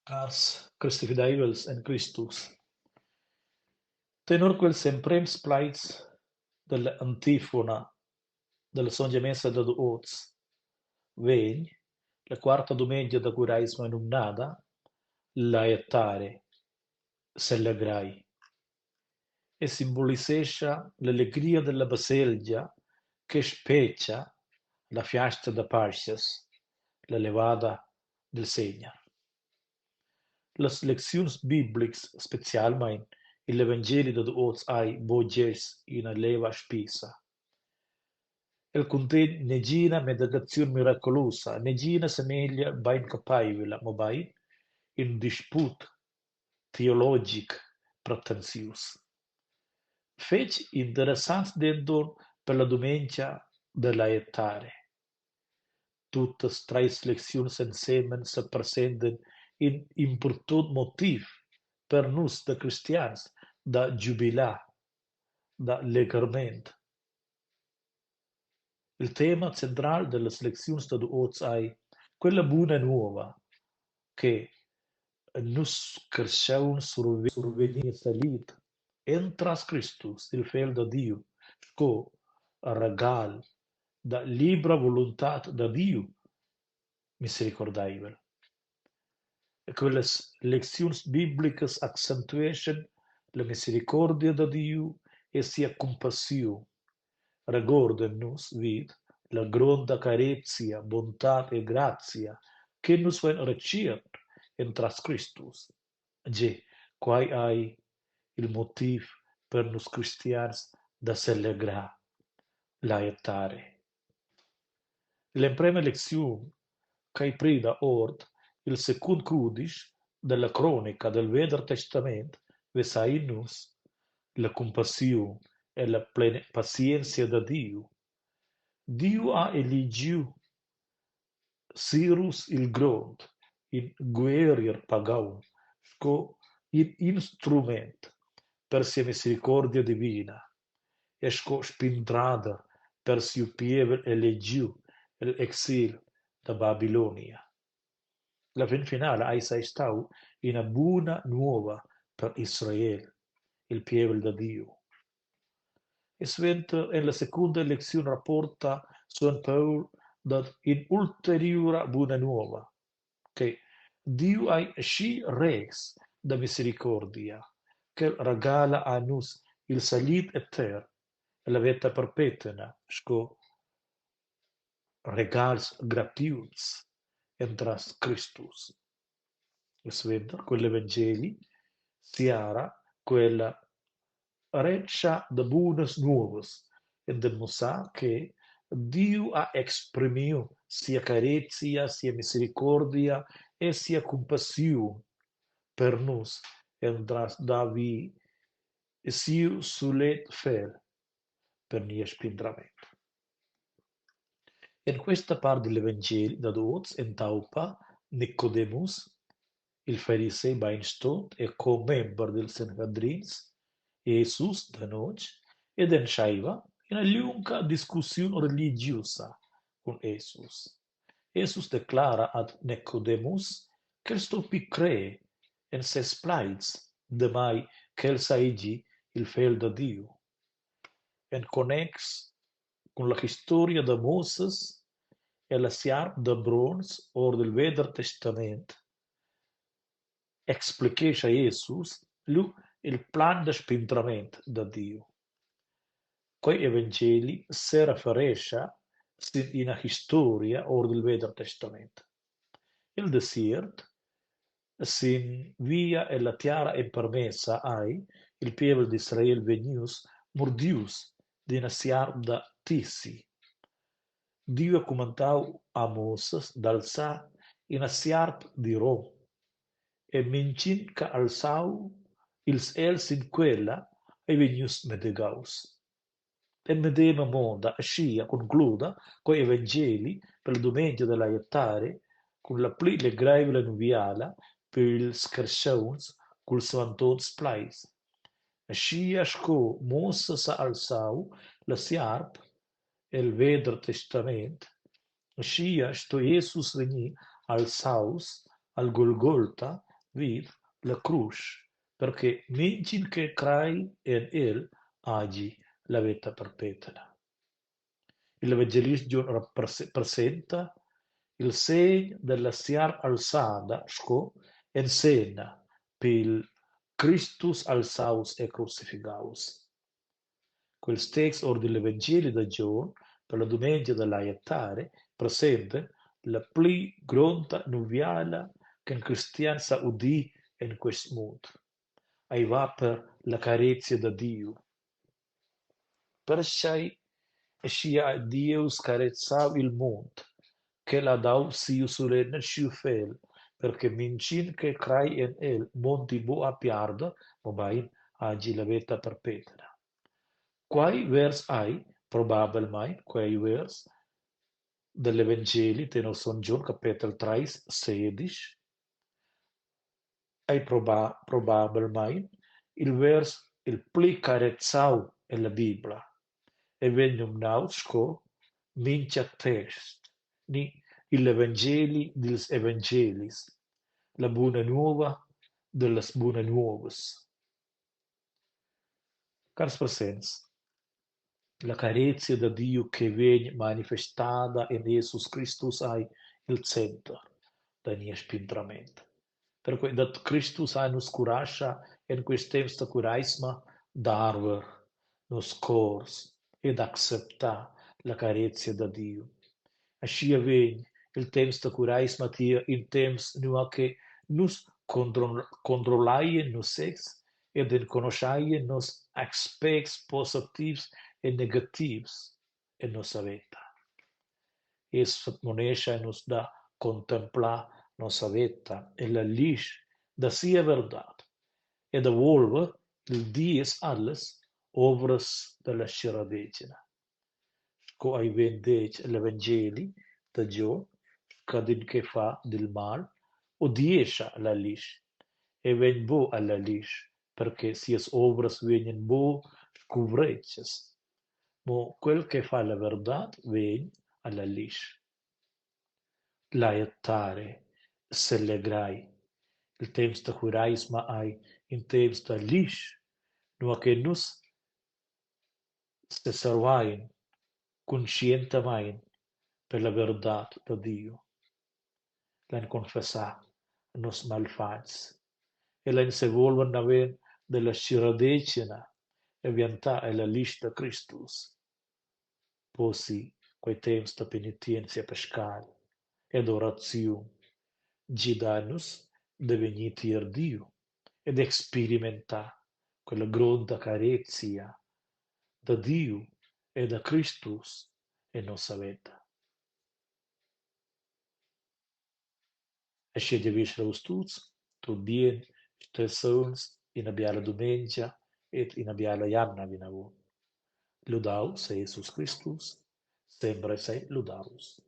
Cars Christifidables en Christus. Tenor quel semprem splaiz della antifona della songia messa da Oz, vegn, la quarta domenica da Curaismo annunada, laietare, sellegrai, e simbolisescia l'allegria della baselgia che speccia la fiasta da Parsias, la levada del Segna. Las leccions biblics, specialmein il Evangeli da Oz ai Boges in leva spisa. El conten negina meditazione miracolosa, negina semiglia bain capaivila, ma bain in disput teologic pretensius. Fec interessant denton per la domenica della etare. Tuttes tres leccions ensemen se presenten in important motiv per nus de cristians da jubilar, da legarment. Il tema central delle leccions da Oz è quella buona nuova che nus cresceun survenir salit entras Christus, il fiel da Dio, sco regal da libera voluntat da Dio misericordaibel. Quelles leccions biblicas accentuation la misericordia da Dio e sia compassione. Regorden-nos vid la gronda carezia, bontat e grazia che nos ven reciert entras Christus. Ge, quai ai il motiv per nos cristians da celebrar laietare. L'emprema lezione che prida ord il secund cudisch della cronica del Veder Testament vesa in nus la compassione e la plena pazienza da Dio. Dio ha eligiu Cyrus il Grond, in guerrier pagaun, sco in instrument per sia misericordia divina, e sco spindrada per siu pievel elegiu l'exil da Babilonia. La fin finale ai sei stau in una buona nuova per Israel, il pievel da Dio. E sventa en la seconda lezione rapporta San Paul dat in ulteriore buona nuova, che Dio hai sci res da misericordia, che regala a nus il salit eter e la vita perpetua, sco regals gratuits entras Christus. E sventa quell'Evangeli siara quella reccia de buenas nuovas, en demostrar que Dio ha exprimiu sia carecia, sia misericordia e sia compassione per nos, entras Davi siu sulet fel per nia spindramento. In questa parte dell'Evangelo da Oz en taupa Nicodemus, il farisei beinstond e co-member del Sanhedrins, Jesus da noche ed enxaiva in una lunga discussione religiosa con Jesus. Jesus declara ad Nicodemus che il stupi cree en ses plaids de mai che el saigi il fiel da Dio. En connex con la storia de Moses e la siarp de brons or del Veder Testament, expliquescha Jesus lu il plan de spintrament da Dio. Quei Evangeli se referescha sin ina historia or del Veder Testament. Il desiert sin via e la tiara e permessa ai il pievel di Israel venius mordius di una siarp da Tissi. Dio ha comandau a Moses d'alçar una siarp di Rom e mincin ca alçau ils els in quella e venius medegaus. En medema monda ascia concluda coi Evangeli per la domenica della Ietare con la pli legraivela nuviala per ils carshauns cul suantot splais. Ascia sco Moses ha alçau la siarp el Veder Testament, ascia sto Jesus veni alçaus al Golgolta vid la cruz, perché mingin che crai en el agi la vita perpetua. Il Evangelista presenta il segno della siar alzada sco en scena per Christus alzaus e crucificaus. Quel text or dell'Evangelo da John per la domenica dell'aiatare presenta la pli gronta nuviala che un cristiano sa udì in questo mondo. Ai va per la carezia da Dio. Perciai sia Deus carezzava il mondo, che la dau siu solenne sciu fel, perché mincin che crai en el monti bo a piarda, mobain agi la vita perpetua. Quai vers ai, probabilmente, quai vers dell'Evangeli teno Son John capítulo 3, 16, ai probabilmente il vers il pli carezzau e la Bibbia, e vennum nausco mincia text, ni il Evangeli dels Evangelis, la buona nuova delle buone nuovas. Cars presents, la carezia da Dio che viene manifestata in Jesus Christus hai il centro del mio spintramento. Per cui dat Christus hai nos curascia in questo curaisma darver nos cors ed accepta la carezia da Dio. Ascia vegn il temps da curaisma tia in temps nua che nus controllaie nos sex ed in conosciaie nos aspects positivs e negatius in nossa vita. Es admonesce nos da contemplar nossa vita e la lis da sia verdade e da volve il dies alles obras della sciradegina. Co ai vendege l'Evangeli da Gio, cadin che fa del mal, o diescia la lis, e ven bo alla lis, perché sias obras venien bo scuvreccias, mo quel che fa la verdad ven alla lis. Laietare, sellegrai, il temps da curaisma ai, in temps da lis, no che nus se servain conscientamain per la verdad da Dio. L'han confessat nos malfats e l'han se volvan aver della sciradecina e viantà e la lista Christus. Posi quei temps da penitenzia pescal ed orazione, gidanus de venir Dio ed experimentar quella gronda carezia da Dio e da Christus e nostra vita. Asce de visce tuts, tot bien, stessons in abiala domenica et in abiala Ianna vinavon. Lodaus Jesus Christus, sempre sei lodaus.